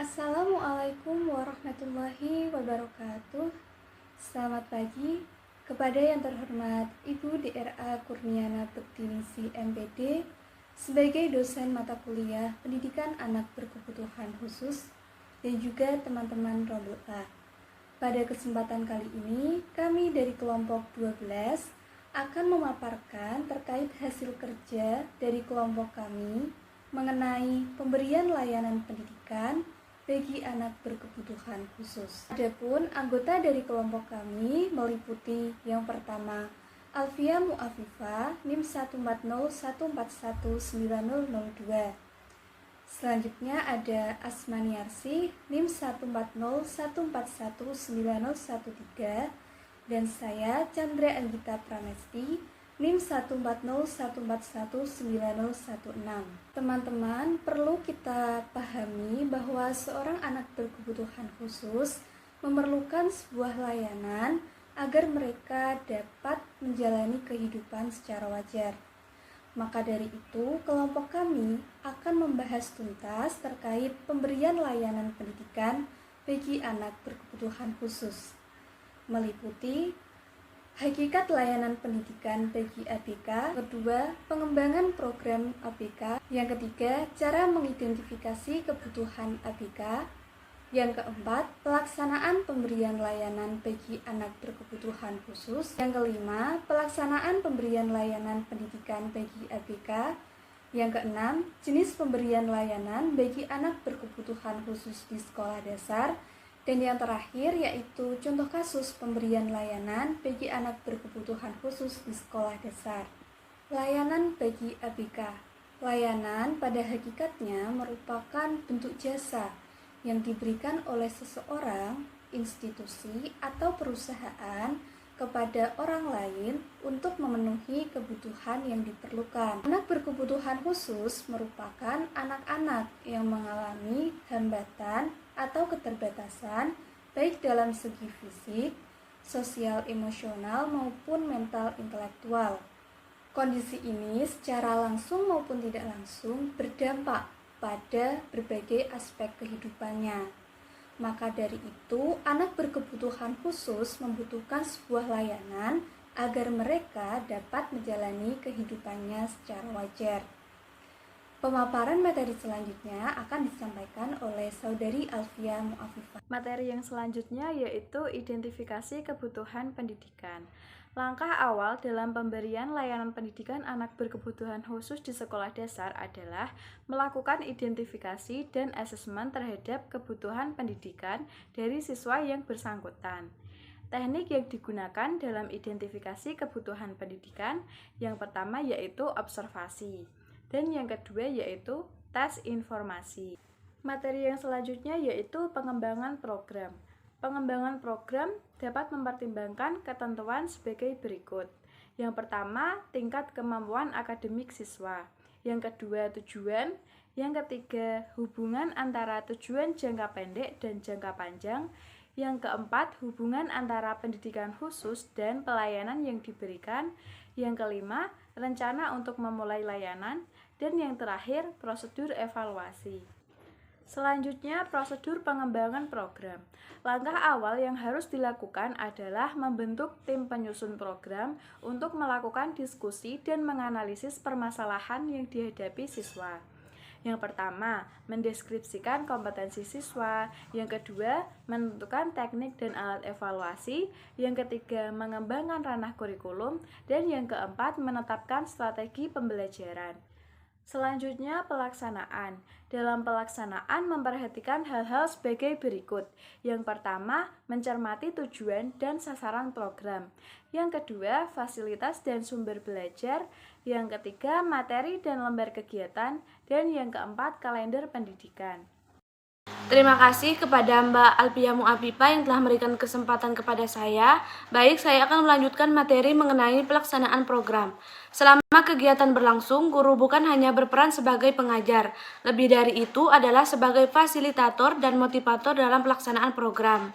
Assalamualaikum warahmatullahi wabarakatuh. Selamat pagi kepada yang terhormat Ibu DRA Kurniana Bektinisi MPD sebagai dosen mata kuliah Pendidikan Anak Berkebutuhan Khusus dan juga teman-teman Rombel A. Pada kesempatan kali ini, kami dari kelompok 12 akan memaparkan terkait hasil kerja dari kelompok kami mengenai pemberian layanan pendidikan bagi anak berkebutuhan khusus. Adapun anggota dari kelompok kami meliputi yang pertama Alfia Mu'afifah NIM 140141902. Selanjutnya ada Asmaniarsi NIM 140141913 dan saya Chandra Anggita Pramesti NIM 140141916. Teman-teman, perlu kita pahami bahwa seorang anak berkebutuhan khusus memerlukan sebuah layanan agar mereka dapat menjalani kehidupan secara wajar. Maka dari itu, kelompok kami akan membahas tuntas terkait pemberian layanan pendidikan bagi anak berkebutuhan khusus, meliputi hakikat layanan pendidikan bagi ABK, kedua, pengembangan program ABK, yang ketiga, cara mengidentifikasi kebutuhan ABK, yang keempat, pelaksanaan pemberian layanan bagi anak berkebutuhan khusus, yang kelima, pelaksanaan pemberian layanan pendidikan bagi ABK, yang keenam, jenis pemberian layanan bagi anak berkebutuhan khusus di sekolah dasar, dan yang terakhir yaitu contoh kasus pemberian layanan bagi anak berkebutuhan khusus di sekolah dasar. Layanan bagi ABK. Layanan pada hakikatnya merupakan bentuk jasa yang diberikan oleh seseorang, institusi, atau perusahaan kepada orang lain untuk memenuhi kebutuhan yang diperlukan. Anak berkebutuhan khusus merupakan anak-anak yang mengalami hambatan atau keterbatasan baik dalam segi fisik, sosial, emosional maupun mental intelektual. Kondisi ini secara langsung maupun tidak langsung berdampak pada berbagai aspek kehidupannya. Maka dari itu, anak berkebutuhan khusus membutuhkan sebuah layanan agar mereka dapat menjalani kehidupannya secara wajar. Pemaparan materi selanjutnya akan disampaikan oleh Saudari Alfia Mu'afifah. Materi yang selanjutnya yaitu identifikasi kebutuhan pendidikan. Langkah awal dalam pemberian layanan pendidikan anak berkebutuhan khusus di sekolah dasar adalah melakukan identifikasi dan asesmen terhadap kebutuhan pendidikan dari siswa yang bersangkutan. Teknik yang digunakan dalam identifikasi kebutuhan pendidikan yang pertama yaitu observasi, dan yang kedua yaitu tes informasi. Materi yang selanjutnya yaitu pengembangan program. Pengembangan program dapat mempertimbangkan ketentuan sebagai berikut. Yang pertama, tingkat kemampuan akademik siswa. Yang kedua, tujuan. Yang ketiga, hubungan antara tujuan jangka pendek dan jangka panjang. Yang keempat, hubungan antara pendidikan khusus dan pelayanan yang diberikan. Yang kelima, rencana untuk memulai layanan. Dan yang terakhir, prosedur evaluasi. Selanjutnya, prosedur pengembangan program. Langkah awal yang harus dilakukan adalah membentuk tim penyusun program untuk melakukan diskusi dan menganalisis permasalahan yang dihadapi siswa. Yang pertama, mendeskripsikan kompetensi siswa. Yang kedua, menentukan teknik dan alat evaluasi. Yang ketiga, mengembangkan ranah kurikulum. Dan yang keempat, menetapkan strategi pembelajaran. Selanjutnya, pelaksanaan. Dalam pelaksanaan memperhatikan hal-hal sebagai berikut. Yang pertama, mencermati tujuan dan sasaran program. Yang kedua, fasilitas dan sumber belajar. Yang ketiga, materi dan lembar kegiatan. Dan yang keempat, kalender pendidikan. Terima kasih kepada Mbak Alfia Mu'afifah yang telah memberikan kesempatan kepada saya. Baik, saya akan melanjutkan materi mengenai pelaksanaan program. Selama kegiatan berlangsung, guru bukan hanya berperan sebagai pengajar. Lebih dari itu adalah sebagai fasilitator dan motivator dalam pelaksanaan program.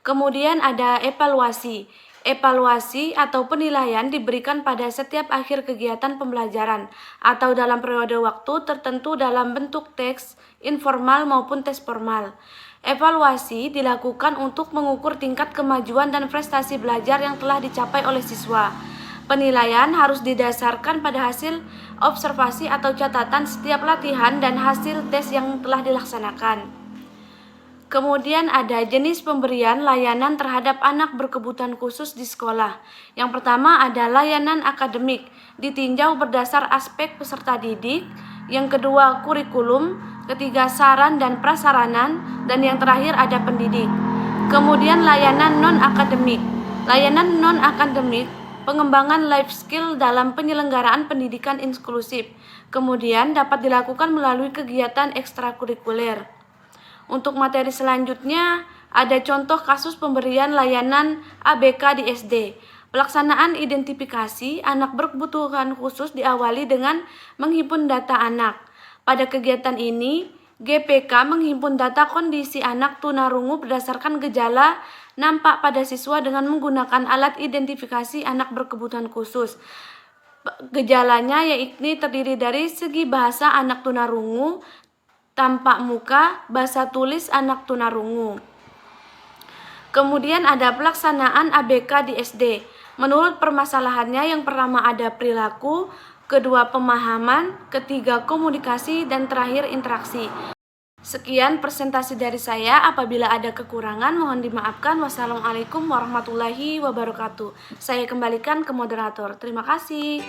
Kemudian ada evaluasi. Evaluasi atau penilaian diberikan pada setiap akhir kegiatan pembelajaran atau dalam periode waktu tertentu dalam bentuk teks informal maupun tes formal. Evaluasi dilakukan untuk mengukur tingkat kemajuan dan prestasi belajar yang telah dicapai oleh siswa. Penilaian harus didasarkan pada hasil observasi atau catatan setiap latihan dan hasil tes yang telah dilaksanakan. Kemudian ada jenis pemberian layanan terhadap anak berkebutuhan khusus di sekolah. Yang pertama ada layanan akademik, ditinjau berdasar aspek peserta didik. Yang kedua kurikulum, ketiga saran dan prasaranan, dan yang terakhir ada pendidik. Kemudian layanan non-akademik. Layanan non-akademik, pengembangan life skill dalam penyelenggaraan pendidikan inklusif. Kemudian dapat dilakukan melalui kegiatan ekstrakurikuler. Untuk materi selanjutnya, ada contoh kasus pemberian layanan ABK di SD. Pelaksanaan identifikasi anak berkebutuhan khusus diawali dengan menghimpun data anak. Pada kegiatan ini, GPK menghimpun data kondisi anak tunarungu berdasarkan gejala nampak pada siswa dengan menggunakan alat identifikasi anak berkebutuhan khusus. Gejalanya yakni terdiri dari segi bahasa anak tunarungu, tampak muka, bahasa tulis anak tunarungu. Kemudian ada pelaksanaan ABK di SD. Menurut permasalahannya, yang pertama ada perilaku, kedua pemahaman, ketiga komunikasi, dan terakhir interaksi. Sekian presentasi dari saya. Apabila ada kekurangan mohon dimaafkan. Wassalamualaikum warahmatullahi wabarakatuh. Saya kembalikan ke moderator. Terima kasih.